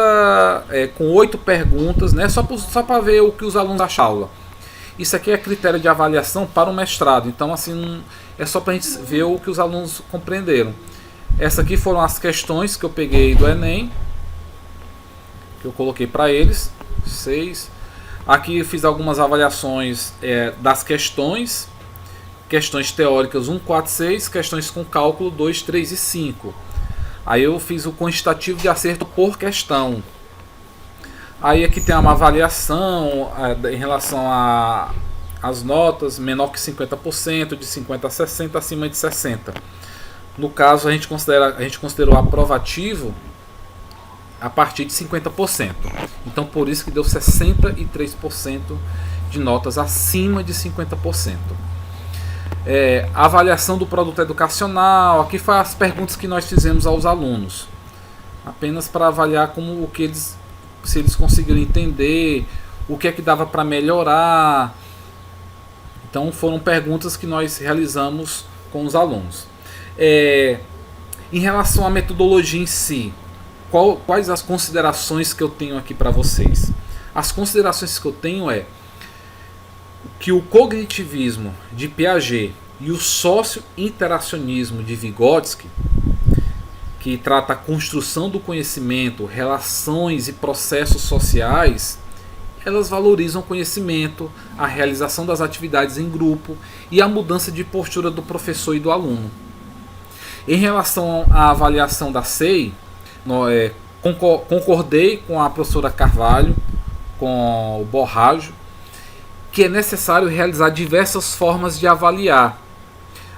com 8 perguntas, né? Só para ver o que os alunos acham da aula. Isso aqui é critério de avaliação para o mestrado. Então, assim, é só para a gente ver o que os alunos compreenderam. Essas aqui foram as questões que eu peguei do Enem, que eu coloquei para eles. 6. Aqui eu fiz algumas avaliações das questões. Questões teóricas 1, 4, 6. Questões com cálculo 2, 3 e 5. Aí eu fiz o quantitativo de acerto por questão. Aí aqui tem uma avaliação em relação às notas, menor que 50%, de 50 a 60, acima de 60. No caso, a gente considerou aprovativo a partir de 50%. Então, por isso que deu 63% de notas acima de 50%. A avaliação do produto educacional. Aqui foi as perguntas que nós fizemos aos alunos, apenas para avaliar se eles conseguiram entender o que é que dava para melhorar. Então foram perguntas que nós realizamos com os alunos. Em relação à metodologia em si, quais as considerações que eu tenho aqui para vocês? As considerações que eu tenho que o cognitivismo de Piaget e o socio-interacionismo de Vygotsky, que trata a construção do conhecimento, relações e processos sociais, elas valorizam o conhecimento, a realização das atividades em grupo e a mudança de postura do professor e do aluno. Em relação à avaliação da SEI, concordei com a professora Carvalho, com o Borrajo, que é necessário realizar diversas formas de avaliar.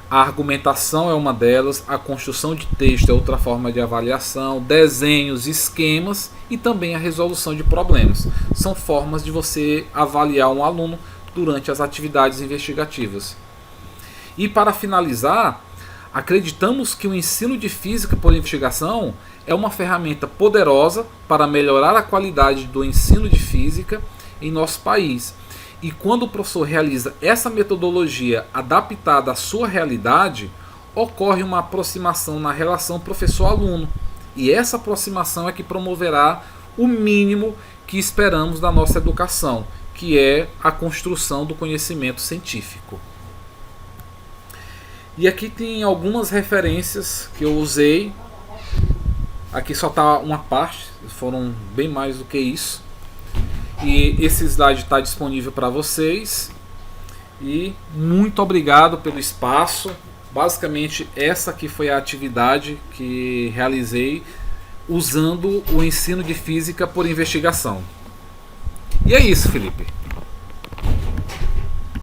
A argumentação é uma delas, a construção de texto é outra forma de avaliação, desenhos, esquemas e também a resolução de problemas. São formas de você avaliar um aluno durante as atividades investigativas. E para finalizar, acreditamos que o ensino de física por investigação é uma ferramenta poderosa para melhorar a qualidade do ensino de física em nosso país. E quando o professor realiza essa metodologia adaptada à sua realidade, ocorre uma aproximação na relação professor-aluno. E essa aproximação é que promoverá o mínimo que esperamos da nossa educação, que é a construção do conhecimento científico. E aqui tem algumas referências que eu usei. Aqui só está uma parte, foram bem mais do que isso. E esse slide está disponível para vocês. E muito obrigado pelo espaço. Basicamente, essa aqui foi a atividade que realizei usando o ensino de física por investigação. E é isso, Felipe.